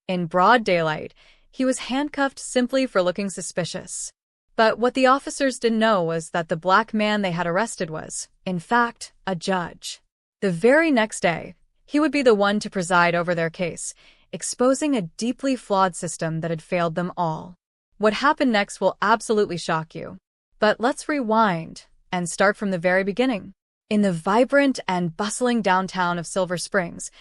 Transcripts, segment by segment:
In broad daylight, he was handcuffed simply for looking suspicious. But what the officers didn't know was that the black man they had arrested was, in fact, a judge. The very next day, he would be the one to preside over their case, exposing a deeply flawed system that had failed them all. What happened next will absolutely shock you. But let's rewind and start from the very beginning. In the vibrant and bustling downtown of Silver Springs,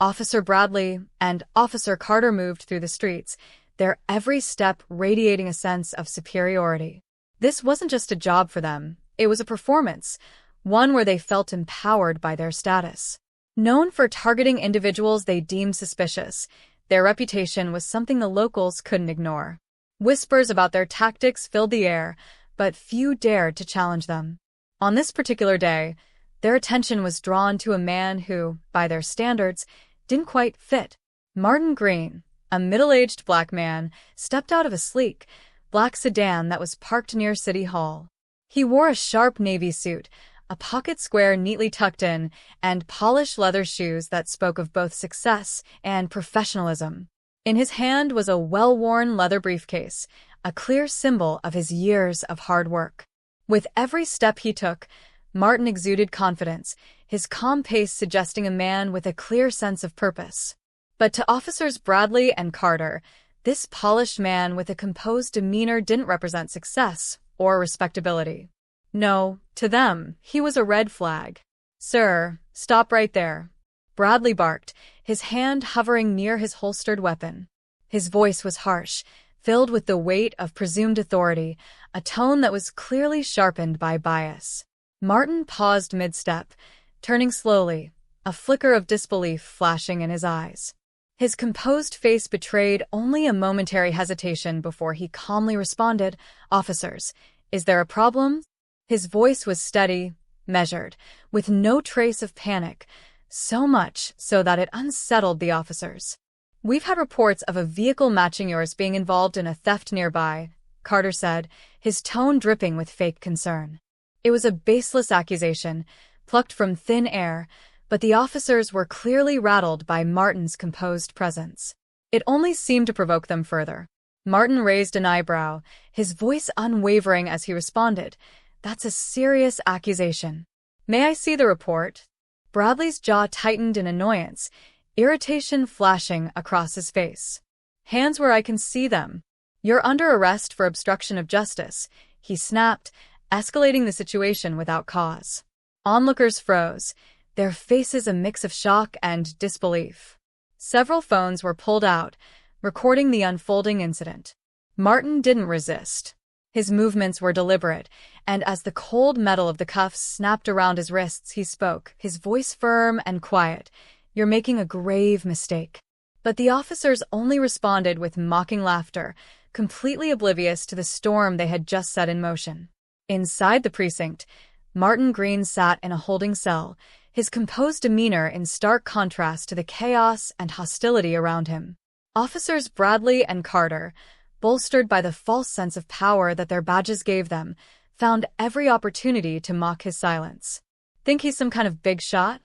Officer Bradley and Officer Carter moved through the streets, their every step radiating a sense of superiority. This wasn't just a job for them, it was a performance, one where they felt empowered by their status. Known for targeting individuals they deemed suspicious, their reputation was something the locals couldn't ignore. Whispers about their tactics filled the air, but few dared to challenge them. On this particular day, their attention was drawn to a man who, by their standards, didn't quite fit. Martin Green, a middle-aged black man, stepped out of a sleek, black sedan that was parked near City Hall. He wore a sharp navy suit, a pocket square neatly tucked in, and polished leather shoes that spoke of both success and professionalism. In his hand was a well-worn leather briefcase, a clear symbol of his years of hard work. With every step he took, Martin exuded confidence, his calm pace suggesting a man with a clear sense of purpose. But to Officers Bradley and Carter, this polished man with a composed demeanor didn't represent success or respectability. No, to them, he was a red flag. "Sir, stop right there," Bradley barked, his hand hovering near his holstered weapon. His voice was harsh, filled with the weight of presumed authority, a tone that was clearly sharpened by bias. Martin paused mid-step, turning slowly, a flicker of disbelief flashing in his eyes. His composed face betrayed only a momentary hesitation before he calmly responded, "Officers, is there a problem?" His voice was steady, measured, with no trace of panic, so much so that it unsettled the officers. "We've had reports of a vehicle matching yours being involved in a theft nearby," Carter said, his tone dripping with fake concern. It was a baseless accusation, plucked from thin air, but the officers were clearly rattled by Martin's composed presence. It only seemed to provoke them further. Martin raised an eyebrow, his voice unwavering as he responded, "That's a serious accusation. May I see the report?" Bradley's jaw tightened in annoyance, irritation flashing across his face. "Hands where I can see them. You're under arrest for obstruction of justice," he snapped, escalating the situation without cause. Onlookers froze, their faces a mix of shock and disbelief. Several phones were pulled out, recording the unfolding incident. Martin didn't resist. His movements were deliberate, and as the cold metal of the cuffs snapped around his wrists, he spoke, his voice firm and quiet, "You're making a grave mistake." But the officers only responded with mocking laughter, completely oblivious to the storm they had just set in motion. Inside the precinct, Martin Green sat in a holding cell, his composed demeanor in stark contrast to the chaos and hostility around him. Officers Bradley and Carter, bolstered by the false sense of power that their badges gave them, found every opportunity to mock his silence. "Think he's some kind of big shot?"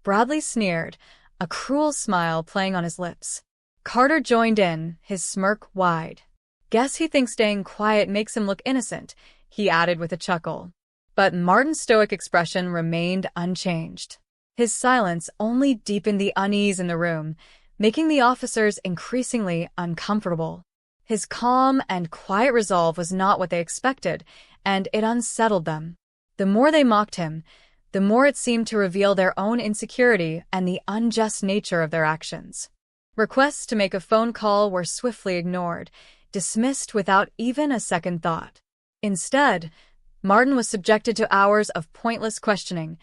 Bradley sneered, a cruel smile playing on his lips. Carter joined in, his smirk wide. "Guess he thinks staying quiet makes him look innocent," he added with a chuckle. But Martin's stoic expression remained unchanged. His silence only deepened the unease in the room, making the officers increasingly uncomfortable. His calm and quiet resolve was not what they expected, and it unsettled them. The more they mocked him, the more it seemed to reveal their own insecurity and the unjust nature of their actions. Requests to make a phone call were swiftly ignored, dismissed without even a second thought. Instead, Martin was subjected to hours of pointless questioning,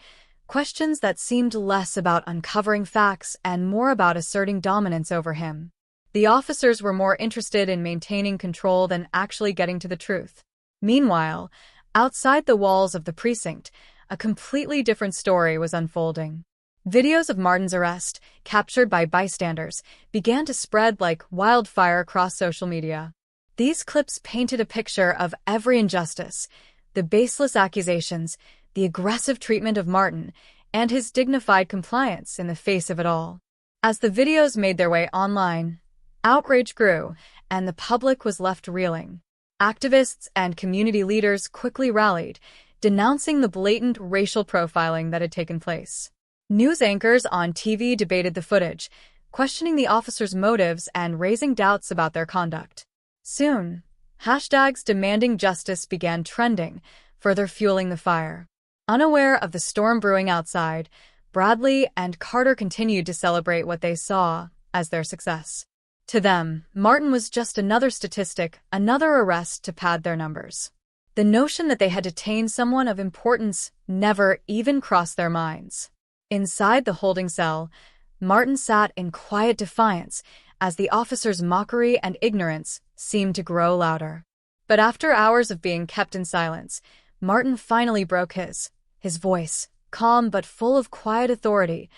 questions that seemed less about uncovering facts and more about asserting dominance over him. The officers were more interested in maintaining control than actually getting to the truth. Meanwhile, outside the walls of the precinct, a completely different story was unfolding. Videos of Martin's arrest, captured by bystanders, began to spread like wildfire across social media. These clips painted a picture of every injustice, the baseless accusations, the aggressive treatment of Martin, and his dignified compliance in the face of it all. As the videos made their way online, Outrage grew, and the public was left reeling. Activists and community leaders quickly rallied, denouncing the blatant racial profiling that had taken place. News anchors on TV debated the footage, questioning the officers' motives and raising doubts about their conduct. Soon, hashtags demanding justice began trending, further fueling the fire. Unaware of the storm brewing outside, Bradley and Carter continued to celebrate what they saw as their success. To them, Martin was just another statistic, another arrest to pad their numbers. The notion that they had detained someone of importance never even crossed their minds. Inside the holding cell, Martin sat in quiet defiance as the officers' mockery and ignorance seemed to grow louder. But after hours of being kept in silence, Martin finally broke his voice, calm but full of quiet authority,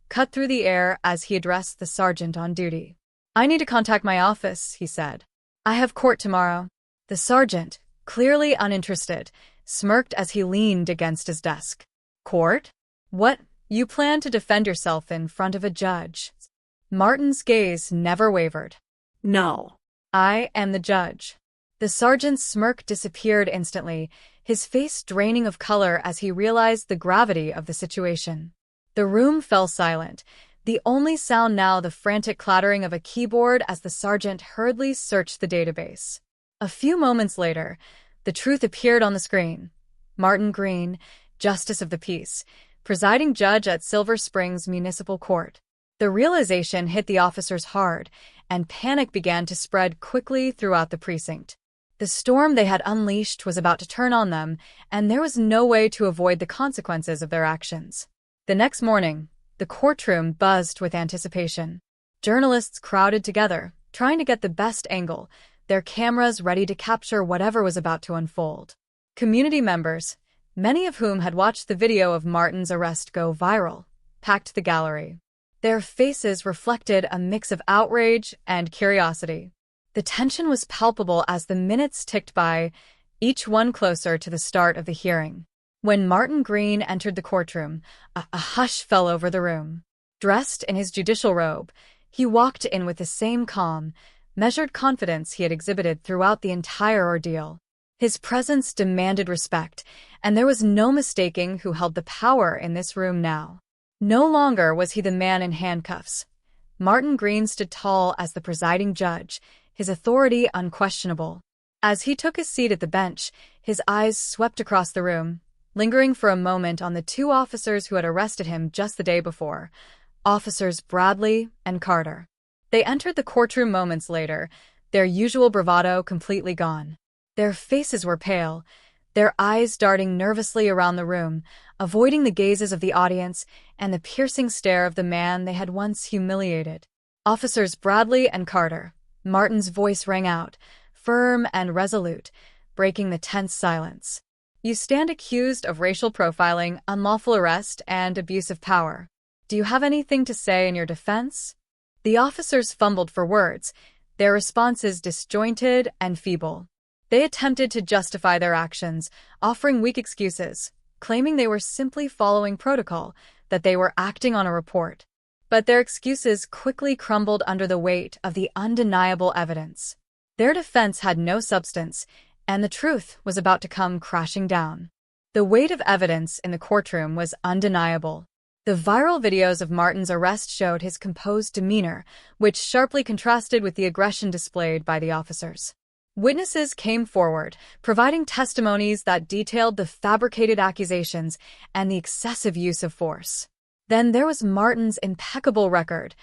cut through the air as he addressed the sergeant on duty. "I need to contact my office," he said. "I have court tomorrow." The sergeant, clearly uninterested, smirked as he leaned against his desk. "Court? What? You plan to defend yourself in front of a judge?" Martin's gaze never wavered. "No. I am the judge." The sergeant's smirk disappeared instantly, his face draining of color as he realized the gravity of the situation. The room fell silent, the only sound now the frantic clattering of a keyboard as the sergeant hurriedly searched the database. A few moments later, the truth appeared on the screen. Martin Green, Justice of the Peace, presiding judge at Silver Springs Municipal Court. The realization hit the officers hard, and panic began to spread quickly throughout the precinct. The storm they had unleashed was about to turn on them, and there was no way to avoid the consequences of their actions. The next morning, the courtroom buzzed with anticipation. Journalists crowded together, trying to get the best angle, their cameras ready to capture whatever was about to unfold. Community members, many of whom had watched the video of Martin's arrest go viral, packed the gallery. Their faces reflected a mix of outrage and curiosity. The tension was palpable as the minutes ticked by, each one closer to the start of the hearing. When Martin Green entered the courtroom, a hush fell over the room. Dressed in his judicial robe, he walked in with the same calm, measured confidence he had exhibited throughout the entire ordeal. His presence demanded respect, and there was no mistaking who held the power in this room now. No longer was he the man in handcuffs. Martin Green stood tall as the presiding judge, his authority unquestionable. As he took his seat at the bench, his eyes swept across the room, lingering for a moment on the two officers who had arrested him just the day before, Officers Bradley and Carter. They entered the courtroom moments later, their usual bravado completely gone. Their faces were pale, their eyes darting nervously around the room, avoiding the gazes of the audience and the piercing stare of the man they had once humiliated. Officers Bradley and Carter. Martin's voice rang out, firm and resolute, breaking the tense silence. "You stand accused of racial profiling, unlawful arrest, and abuse of power. Do you have anything to say in your defense?" The officers fumbled for words, their responses disjointed and feeble. They attempted to justify their actions, offering weak excuses, claiming they were simply following protocol, that they were acting on a report. But their excuses quickly crumbled under the weight of the undeniable evidence. Their defense had no substance, and the truth was about to come crashing down. The weight of evidence in the courtroom was undeniable. The viral videos of Martin's arrest showed his composed demeanor, which sharply contrasted with the aggression displayed by the officers. Witnesses came forward, providing testimonies that detailed the fabricated accusations and the excessive use of force. Then there was Martin's impeccable record,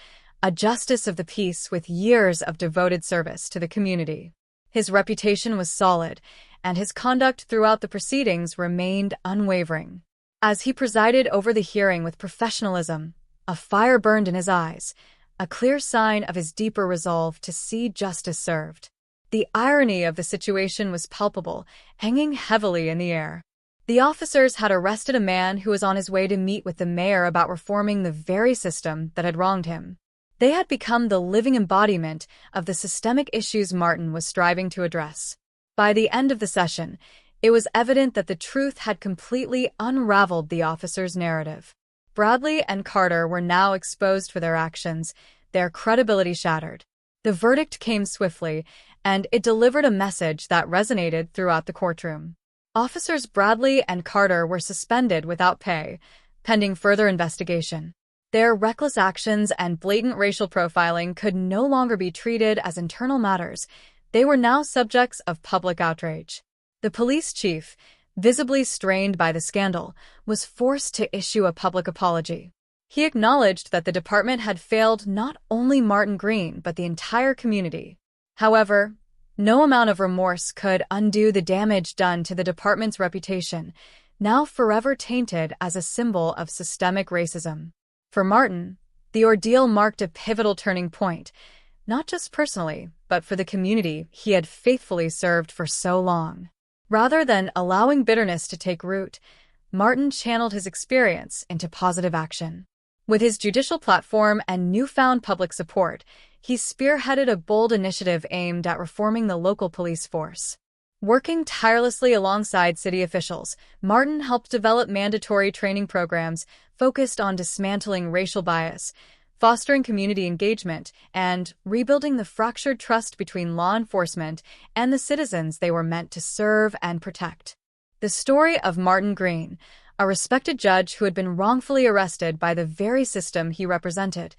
a justice of the peace with years of devoted service to the community. His reputation was solid, and his conduct throughout the proceedings remained unwavering. As he presided over the hearing with professionalism, a fire burned in his eyes, a clear sign of his deeper resolve to see justice served. The irony of the situation was palpable, hanging heavily in the air. The officers had arrested a man who was on his way to meet with the mayor about reforming the very system that had wronged him. They had become the living embodiment of the systemic issues Martin was striving to address. By the end of the session, it was evident that the truth had completely unraveled the officers' narrative. Bradley and Carter were now exposed for their actions, their credibility shattered. The verdict came swiftly, and it delivered a message that resonated throughout the courtroom. Officers Bradley and Carter were suspended without pay, pending further investigation. Their reckless actions and blatant racial profiling could no longer be treated as internal matters. They were now subjects of public outrage. The police chief, visibly strained by the scandal, was forced to issue a public apology. He acknowledged that the department had failed not only Martin Green but the entire community. However, no amount of remorse could undo the damage done to the department's reputation, now forever tainted as a symbol of systemic racism. For Martin, the ordeal marked a pivotal turning point, not just personally, but for the community he had faithfully served for so long. Rather than allowing bitterness to take root, Martin channeled his experience into positive action. With his judicial platform and newfound public support, he spearheaded a bold initiative aimed at reforming the local police force. Working tirelessly alongside city officials, Martin helped develop mandatory training programs focused on dismantling racial bias, fostering community engagement, and rebuilding the fractured trust between law enforcement and the citizens they were meant to serve and protect. The story of Martin Green, a respected judge who had been wrongfully arrested by the very system he represented,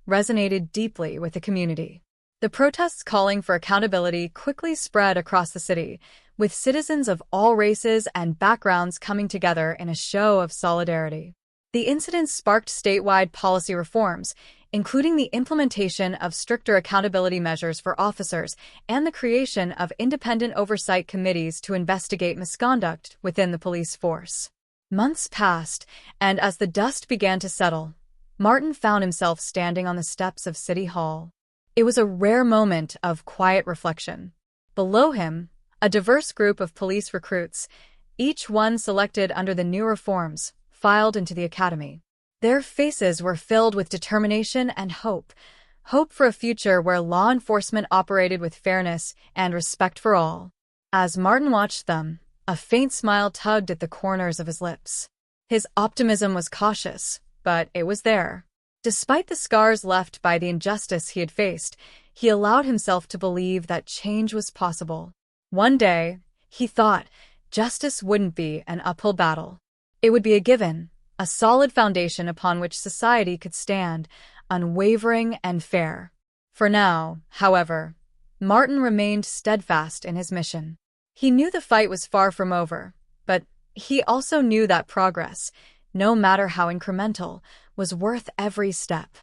resonated deeply with the community. The protests calling for accountability quickly spread across the city, with citizens of all races and backgrounds coming together in a show of solidarity. The incident sparked statewide policy reforms, including the implementation of stricter accountability measures for officers and the creation of independent oversight committees to investigate misconduct within the police force. Months passed, and as the dust began to settle, Martin found himself standing on the steps of City Hall. It was a rare moment of quiet reflection. Below him, a diverse group of police recruits, each one selected under the new reforms, filed into the academy. Their faces were filled with determination and hope for a future where law enforcement operated with fairness and respect for all. As Martin watched them, a faint smile tugged at the corners of his lips. His optimism was cautious, but it was there. Despite the scars left by the injustice he had faced, he allowed himself to believe that change was possible. One day, he thought, justice wouldn't be an uphill battle. It would be a given, a solid foundation upon which society could stand, unwavering and fair. For now, however, Martin remained steadfast in his mission. He knew the fight was far from over, but he also knew that progress, no matter how incremental, was worth every step.